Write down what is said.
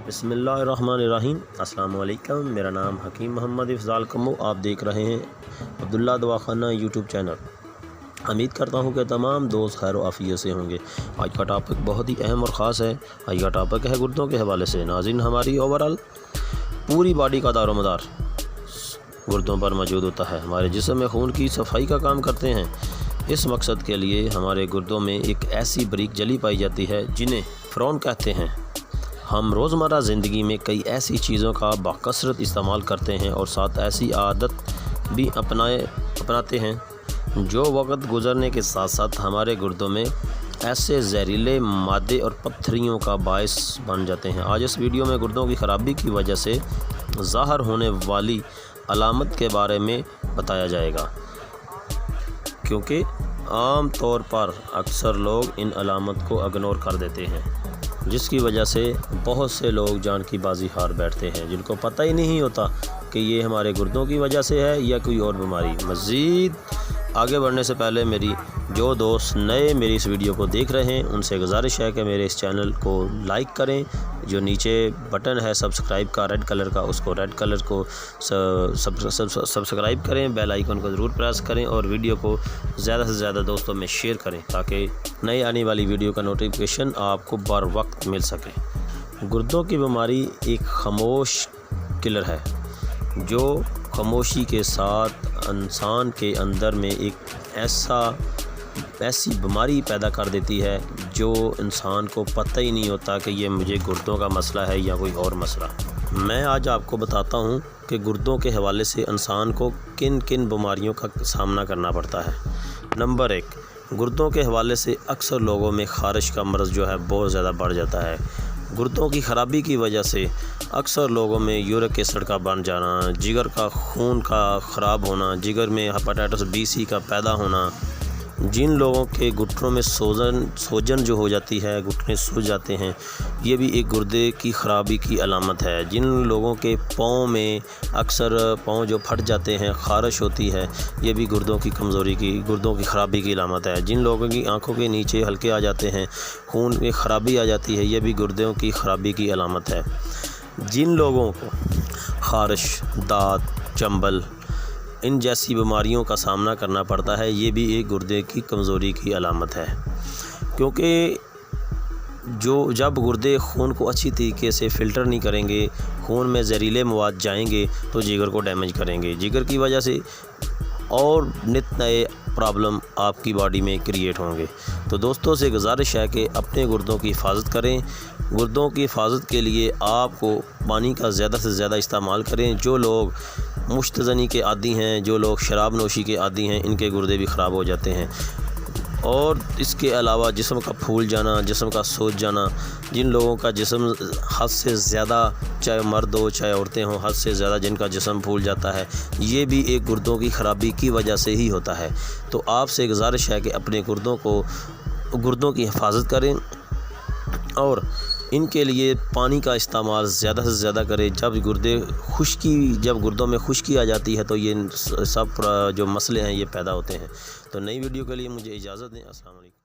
بسم اللہ الرحمن الرحیم۔ السلام علیکم، میرا نام حکیم محمد افضال کمو، آپ دیکھ رہے ہیں عبداللہ دواخانہ یوٹیوب چینل۔ امید کرتا ہوں کہ تمام دوست خیر و عافیت سے ہوں گے۔ آج کا ٹاپک بہت ہی اہم اور خاص ہے۔ آج کا ٹاپک ہے گردوں کے حوالے سے۔ ناظرین، ہماری اوورآل پوری باڈی کا دار و مدار گردوں پر موجود ہوتا ہے۔ ہمارے جسم میں خون کی صفائی کا کام کرتے ہیں۔ اس مقصد کے لیے ہمارے گردوں میں ایک ایسی باریک جلی پائی جاتی ہے جنہیں فرون کہتے ہیں۔ ہم روزمرہ زندگی میں کئی ایسی چیزوں کا بکثرت استعمال کرتے ہیں اور ساتھ ایسی عادت بھی اپناتے ہیں جو وقت گزرنے کے ساتھ ساتھ ہمارے گردوں میں ایسے زہریلے مادے اور پتھریوں کا باعث بن جاتے ہیں۔ آج اس ویڈیو میں گردوں کی خرابی کی وجہ سے ظاہر ہونے والی علامت کے بارے میں بتایا جائے گا، کیونکہ عام طور پر اکثر لوگ ان علامات کو اگنور کر دیتے ہیں، جس کی وجہ سے بہت سے لوگ جان کی بازی ہار بیٹھتے ہیں، جن کو پتہ ہی نہیں ہوتا کہ یہ ہمارے گردوں کی وجہ سے ہے یا کوئی اور بیماری۔ مزید آگے بڑھنے سے پہلے میری جو دوست نئے میری اس ویڈیو کو دیکھ رہے ہیں ان سے گزارش ہے کہ میرے اس چینل کو لائک کریں، جو نیچے بٹن ہے سبسکرائب کا ریڈ کلر کا، اس کو ریڈ کلر کو سبسکرائب کریں، بیل آئیکن کو ضرور پریس کریں اور ویڈیو کو زیادہ سے زیادہ دوستوں میں شیئر کریں تاکہ نئی آنے والی ویڈیو کا نوٹیفیکیشن آپ کو بر وقت مل سکے۔ گردوں کی بیماری ایک خاموش کلر ہے جو خاموشی کے ساتھ انسان کے اندر میں ایک ایسی بیماری پیدا کر دیتی ہے جو انسان کو پتہ ہی نہیں ہوتا کہ یہ مجھے گردوں کا مسئلہ ہے یا کوئی اور مسئلہ۔ میں آج آپ کو بتاتا ہوں کہ گردوں کے حوالے سے انسان کو کن کن بیماریوں کا سامنا کرنا پڑتا ہے۔ نمبر 1، گردوں کے حوالے سے اکثر لوگوں میں خارش کا مرض جو ہے بہت زیادہ بڑھ جاتا ہے۔ گردوں کی خرابی کی وجہ سے اکثر لوگوں میں یورک ایسڈ کا بن جانا، جگر کا خون کا خراب ہونا، جگر میں ہیپاٹائٹس بی سی کا پیدا ہونا، جن لوگوں کے گھٹنوں میں سوجن جو ہو جاتی ہے، گھٹنے سوج جاتے ہیں، یہ بھی ایک گردے کی خرابی کی علامت ہے۔ جن لوگوں کے پاؤں میں اکثر پاؤں جو پھٹ جاتے ہیں، خارش ہوتی ہے، یہ بھی گردوں کی خرابی کی علامت ہے۔ جن لوگوں کی آنکھوں کے نیچے ہلکے آ جاتے ہیں، خون میں خرابی آ جاتی ہے، یہ بھی گردوں کی خرابی کی علامت ہے۔ جن لوگوں کو خارش، دانت، چنبل ان جیسی بیماریوں کا سامنا کرنا پڑتا ہے، یہ بھی ایک گردے کی کمزوری کی علامت ہے، کیونکہ جب گردے خون کو اچھی طریقے سے فلٹر نہیں کریں گے، خون میں زہریلے مواد جائیں گے تو جگر کو ڈیمیج کریں گے، جگر کی وجہ سے اور نت نئے پرابلم آپ کی باڈی میں کریٹ ہوں گے۔ تو دوستوں سے گزارش ہے کہ اپنے گردوں کی حفاظت کریں۔ گردوں کی حفاظت کے لیے آپ کو پانی کا زیادہ سے زیادہ استعمال کریں۔ جو لوگ مشتزنی کے عادی ہیں، جو لوگ شراب نوشی کے عادی ہیں، ان کے گردے بھی خراب ہو جاتے ہیں۔ اور اس کے علاوہ جسم کا پھول جانا، جسم کا سوج جانا، جن لوگوں کا جسم حد سے زیادہ، چاہے مرد ہو چاہے عورتیں ہوں، حد سے زیادہ جن کا جسم پھول جاتا ہے، یہ بھی ایک گردوں کی خرابی کی وجہ سے ہی ہوتا ہے۔ تو آپ سے گزارش ہے کہ اپنے گردوں کی حفاظت کریں اور ان کے لیے پانی کا استعمال زیادہ سے زیادہ کریں۔ جب گردوں میں خشکی آ جاتی ہے تو یہ سب جو مسئلے ہیں یہ پیدا ہوتے ہیں۔ تو نئی ویڈیو کے لیے مجھے اجازت دیں۔ السلام علیکم۔